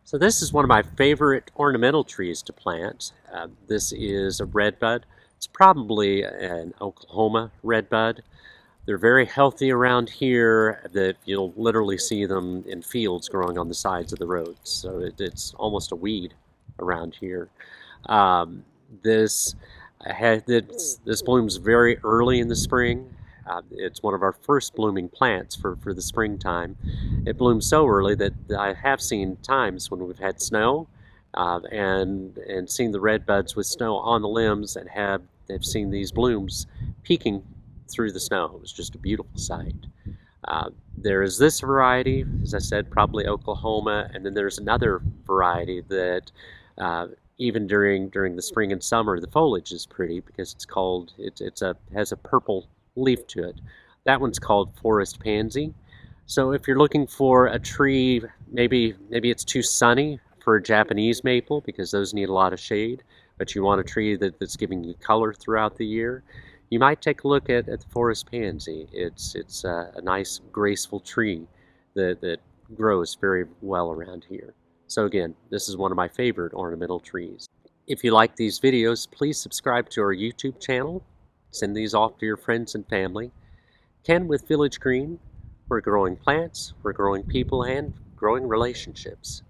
So this is one of my favorite ornamental trees to plant. This is a redbud. It's probably an Oklahoma redbud. They're very healthy around here. That you'll literally see them in fields growing on the sides of the roads. So it's almost a weed around here. Um, this this blooms very early in the spring. It's one of our first blooming plants for the springtime. It blooms so early that I have seen times when we've had snow and seen the red buds with snow on the limbs and have seen these blooms peeking through the snow. It was just a beautiful sight. There is this variety, as I said, probably Oklahoma, and then there's another variety that even during the spring and summer, the foliage is pretty because has a purple leaf to it. That one's called Forest Pansy. So if you're looking for a tree, maybe it's too sunny for a Japanese maple because those need a lot of shade, but you want a tree that's giving you color throughout the year, you might take a look at the Forest Pansy. It's a nice, graceful tree that grows very well around here. So again, this is one of my favorite ornamental trees. If you like these videos, please subscribe to our YouTube channel. Send these off to your friends and family. Ken with Village Green. We're growing plants, we're growing people, and growing relationships.